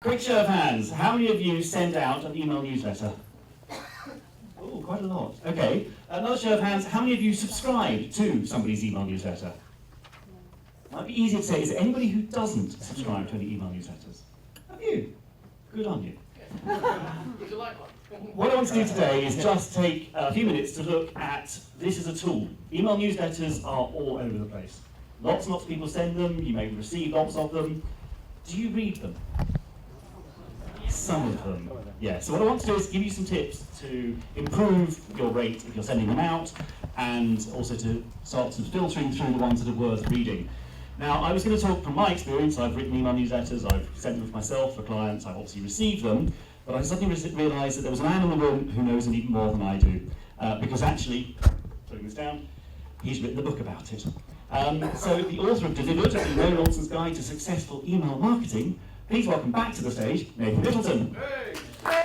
Quick show of hands. How many of you send out an email newsletter? Oh, quite a lot. Okay. Another show of hands. How many of you subscribe to somebody's email newsletter? Might be easy to say. Is there anybody who doesn't subscribe to any email newsletters? Have you? Good on you. Would you like one? What I want to do today is just take a few minutes to look at this as a tool. Email newsletters are all over the place. Lots and lots of people send them. You may receive lots of them. Do you read them? Some of them, yeah. So what I want to do is give you some tips to improve your rate if you're sending them out, and also to start sort of filtering through the ones that are worth reading. Now, I was going to talk from my experience. I've written email newsletters, I've sent them for myself, for clients, I've obviously received them, but I suddenly realised that there was a man in the room who knows even more than I do, because actually, putting this down, he's written a book about it. So the author of Delivered, the no-nonsense guide to successful email marketing, please welcome back to the stage, Nathan Littleton. Hey! I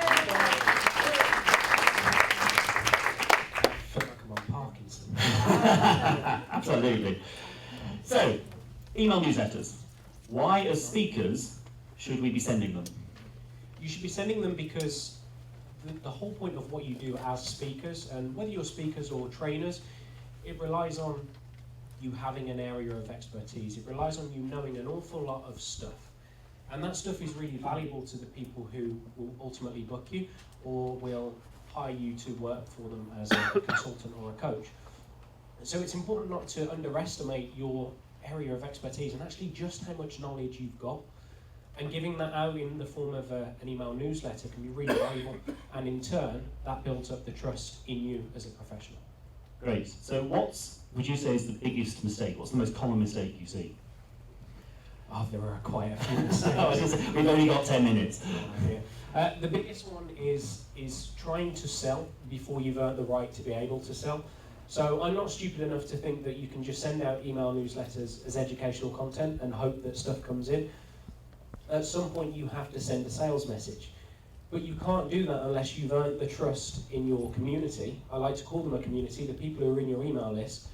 feel like I'm on Parkinson. Absolutely. So, email newsletters. Why, as speakers, should we be sending them? You should be sending them because the whole point of what you do as speakers, and whether you're speakers or trainers, it relies on you having an area of expertise. It relies on you knowing an awful lot of stuff. And that stuff is really valuable to the people who will ultimately book you or will hire you to work for them as a consultant or a coach. So it's important not to underestimate your area of expertise and actually just how much knowledge you've got. And giving that out in the form of an email newsletter can be really valuable, and in turn, that builds up the trust in you as a professional. Great. So what would you say is the biggest mistake? What's the most common mistake you see? Oh, there are quite a few mistakes. I was gonna say, we've only got 10 minutes. The biggest one is trying to sell before you've earned the right to be able to sell. So I'm not stupid enough to think that you can just send out email newsletters as educational content and hope that stuff comes in. At some point you have to send a sales message. But you can't do that unless you've earned the trust in your community. I like to call them a community, the people who are in your email list.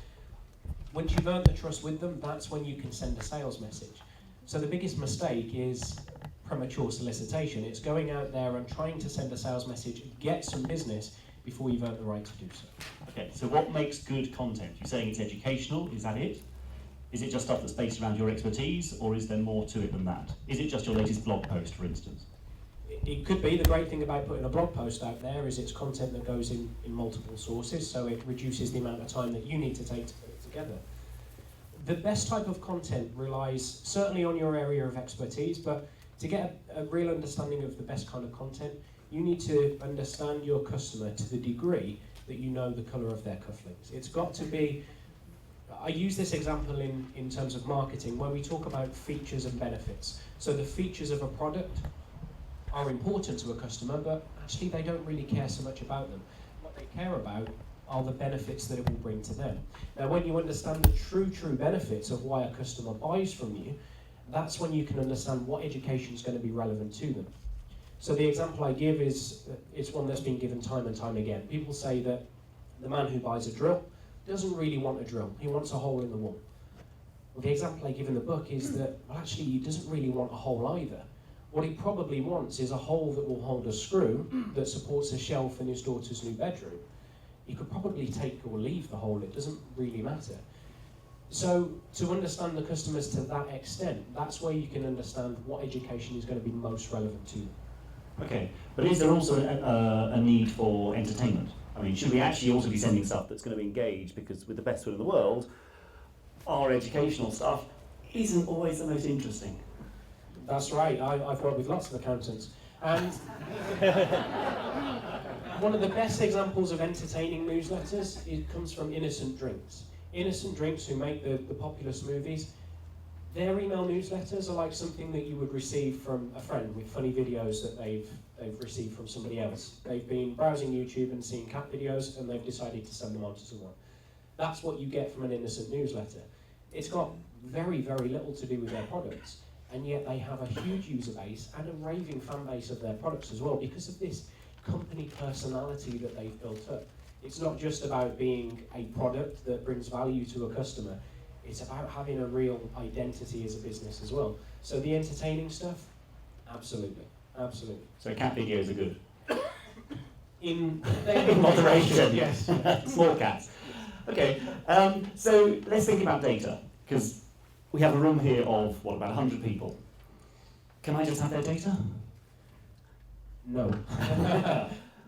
Once you've earned the trust with them, that's when you can send a sales message. So the biggest mistake is premature solicitation. It's going out there and trying to send a sales message, get some business before you've earned the right to do so. Okay, so what makes good content? You're saying it's educational, is that it? Is it just stuff that's based around your expertise, or is there more to it than that? Is it just your latest blog post, for instance? It could be. The great thing about putting a blog post out there is it's content that goes in multiple sources, so it reduces the amount of time that you need to take to put it together. The best type of content relies certainly on your area of expertise, but to get a real understanding of the best kind of content, you need to understand your customer to the degree that you know the colour of their cufflinks. It's got to be, I use this example in terms of marketing where we talk about features and benefits. So the features of a product are important to a customer, but actually they don't really care so much about them. What they care about are the benefits that it will bring to them. Now, when you understand the true benefits of why a customer buys from you, that's when you can understand what education is going to be relevant to them. So the example I give is one that's been given time and time again. People say that the man who buys a drill doesn't really want a drill, he wants a hole in the wall. Well, the example I give in the book is that, well, actually he doesn't really want a hole either. What he probably wants is a hole that will hold a screw that supports a shelf in his daughter's new bedroom. He could probably take or leave the hole, it doesn't really matter. So to understand the customers to that extent, that's where you can understand what education is going to be most relevant to them. Okay, but is there also a need for entertainment? I mean, should we actually also be sending stuff that's going to engage? Because with the best will in the world, our educational stuff isn't always the most interesting. That's right, I've worked with lots of accountants. And one of the best examples of entertaining newsletters, it comes from Innocent Drinks. Innocent Drinks, who make the popular smoothies, their email newsletters are like something that you would receive from a friend with funny videos that they've received from somebody else. They've been browsing YouTube and seen cat videos and they've decided to send them on to someone. That's what you get from an Innocent newsletter. It's got very, very little to do with their products, and yet they have a huge user base and a raving fan base of their products as well because of this company personality that they've built up. It's not just about being a product that brings value to a customer, it's about having a real identity as a business as well. So the entertaining stuff, absolutely. Absolutely. So cat videos are good. In Moderation. Yes. Small cats. Okay, so let's think about data, because we have a room here of, what, about 100 people. Can I just have their data? No.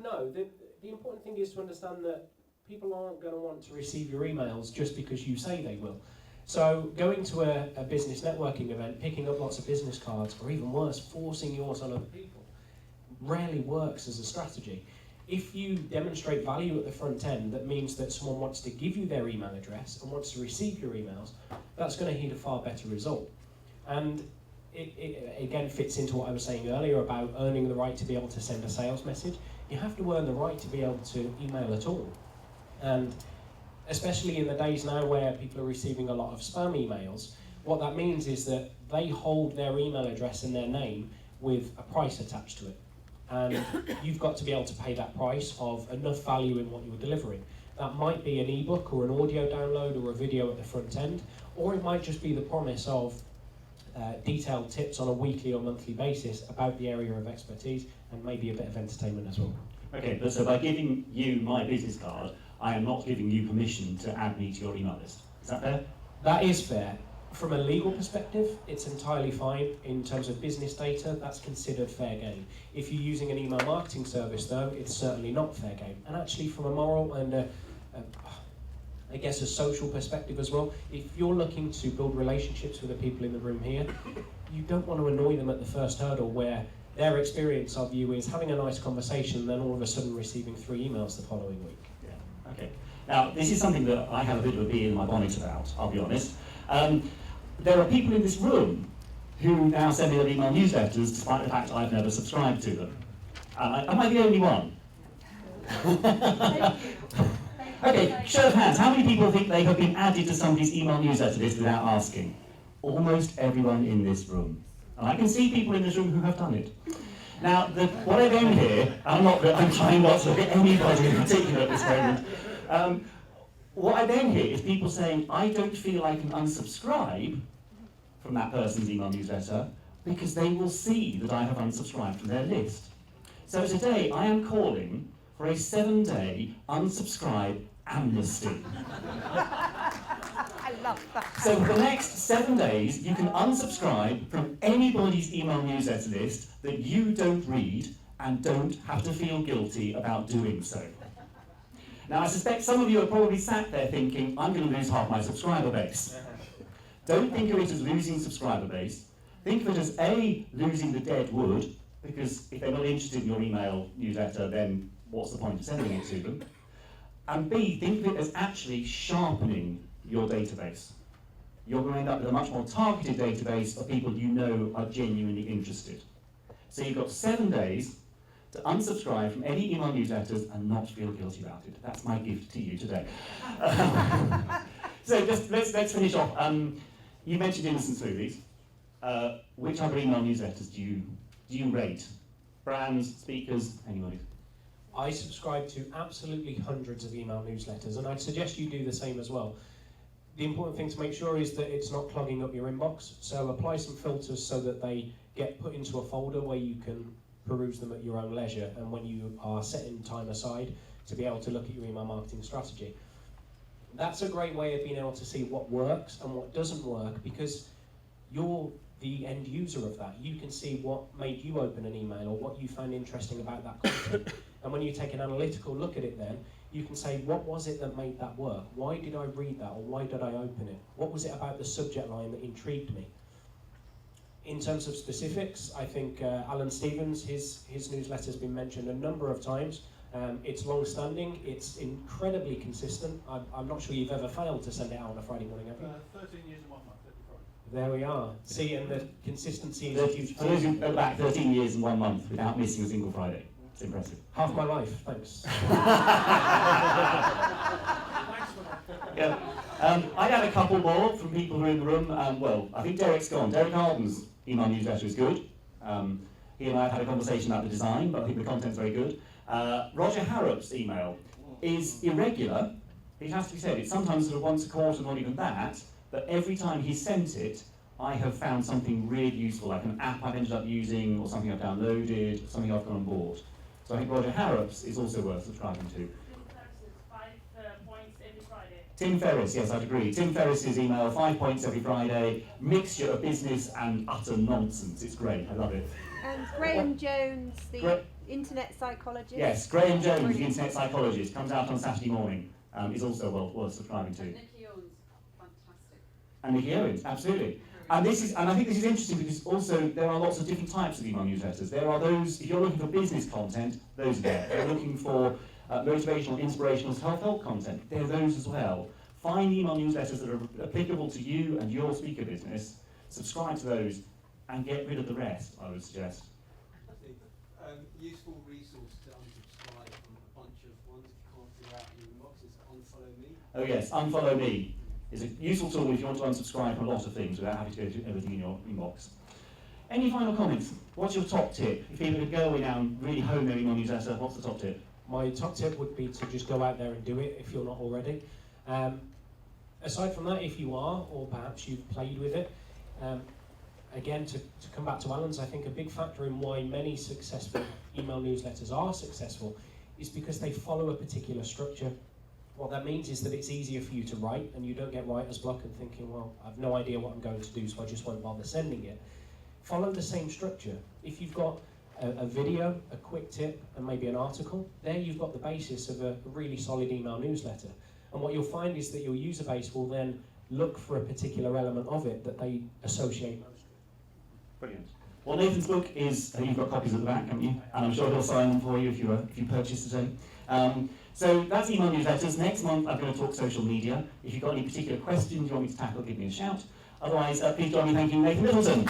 No, the important thing is to understand that people aren't going to want to receive your emails just because you say they will. So going to a business networking event, picking up lots of business cards, or even worse, forcing yours on other people, rarely works as a strategy. If you demonstrate value at the front end, that means that someone wants to give you their email address and wants to receive your emails, that's going to yield a far better result. And it again fits into what I was saying earlier about earning the right to be able to send a sales message. You have to earn the right to be able to email at all. And especially in the days now where people are receiving a lot of spam emails, what that means is that they hold their email address and their name with a price attached to it. And you've got to be able to pay that price of enough value in what you're delivering. That might be an ebook or an audio download or a video at the front end, or it might just be the promise of detailed tips on a weekly or monthly basis about the area of expertise and maybe a bit of entertainment as well. Okay, but so by giving you my business card, I am not giving you permission to add me to your email list. Is that fair? That is fair. From a legal perspective, it's entirely fine. In terms of business data, that's considered fair game. If you're using an email marketing service, though, it's certainly not fair game. And actually, from a moral and I guess a social perspective as well, if you're looking to build relationships with the people in the room here, you don't want to annoy them at the first hurdle where their experience of you is having a nice conversation and then all of a sudden receiving 3 emails the following week. Yeah, okay. Now, this is something that I have a bit of a bee in my bonnet about, I'll be honest. There are people in this room who now send me their email newsletters despite the fact I've never subscribed to them. Am I the only one? Okay, show of hands, how many people think they have been added to somebody's email newsletter list without asking? Almost everyone in this room. And I can see people in this room who have done it. Now, what I then hear, I'm trying not to look at anybody in particular at this moment, what I then hear is people saying, I don't feel I can unsubscribe from that person's email newsletter because they will see that I have unsubscribed from their list. So today I am calling for a 7-day unsubscribe amnesty. I love that. So for the next 7 days, you can unsubscribe from anybody's email newsletter list that you don't read and don't have to feel guilty about doing so. Now, I suspect some of you are probably sat there thinking, I'm going to lose half my subscriber base. Don't think of it as losing subscriber base. Think of it as A, losing the dead wood, because if they're not interested in your email newsletter, then what's the point of sending it to them? And B, think of it as actually sharpening your database. You're going to end up with a much more targeted database of people you know are genuinely interested. So you've got 7 days to unsubscribe from any email newsletters and not feel guilty about it. That's my gift to you today. So just let's finish off. You mentioned Innocent Smoothies. Which other email newsletters do you rate? Brands, speakers, anybody? I subscribe to absolutely hundreds of email newsletters, and I'd suggest you do the same as well. The important thing to make sure is that it's not clogging up your inbox, so apply some filters so that they get put into a folder where you can peruse them at your own leisure, and when you are setting time aside to be able to look at your email marketing strategy. That's a great way of being able to see what works and what doesn't work, because you're the end user of that. You can see what made you open an email or what you found interesting about that content. And when you take an analytical look at it then, you can say, what was it that made that work? Why did I read that, or why did I open it? What was it about the subject line that intrigued me? In terms of specifics, I think Alan Stevens, his newsletter's been mentioned a number of times. It's long-standing, it's incredibly consistent. I'm not sure you've ever failed to send it out on a Friday morning, have you? 13 years and 1 month, every Friday. There we are. See, and the consistency is a huge For those who go back 13 years and 1 month without missing a single Friday. It's impressive. half my life, thanks. Thanks for that. Yeah. I'd add a couple more from people who are in the room. Well, I think Derek's gone. Derek Harden's email newsletter is good. He and I have had a conversation about the design, but I think the content's very good. Roger Harrop's email is irregular. It has to be said. It's sometimes sort of once a quarter, not even that. But every time he sent it, I have found something really useful, like an app I've ended up using, or something I've downloaded, something I've gone and bought. So I think Roger Harrop's is also worth subscribing to. Points every Friday. Tim Ferriss, yes, I'd agree. Tim Ferriss's email, 5 points every Friday, mixture of business and utter nonsense. It's great, I love it. And Graham Jones, the Gra- internet psychologist. Yes, Graham Jones, the Brilliant. internet psychologist, comes out on Saturday morning. Is also worth subscribing to. Nicky Owens, fantastic. And Nicky Owens, absolutely. And I think this is interesting because also there are lots of different types of email newsletters. There are those, if you're looking for business content, those are there. If you're looking for motivational, inspirational, self-help content, there are those as well. Find email newsletters that are applicable to you and your speaker business, subscribe to those, and get rid of the rest, I would suggest. Useful resource to unsubscribe from a bunch of ones if you can't figure out in your inbox is Unfollow Me. Oh yes, Unfollow Me is a useful tool if you want to unsubscribe from a lot of things without having to go through everything in your inbox. Any final comments? What's your top tip? If people could go away now and really hone their email newsletter, what's the top tip? My top tip would be to just go out there and do it if you're not already. Aside from that, if you are, or perhaps you've played with it, again, to come back to Alan's, I think a big factor in why many successful email newsletters are successful is because they follow a particular structure. What that means is that it's easier for you to write, and you don't get writer's block and thinking, well, I've no idea what I'm going to do, so I just won't bother sending it. Follow the same structure. If you've got a video, a quick tip, and maybe an article, there you've got the basis of a really solid email newsletter. And what you'll find is that your user base will then look for a particular element of it that they associate most with. Brilliant. Well, Nathan's book is, you've got copies at the back, haven't you? And I'm sure he'll sign them for you if you purchase today. So that's email newsletters. Next month I'm going to talk social media. If you've got any particular questions you want me to tackle, give me a shout. Otherwise, please join me in thanking Nathan Littleton.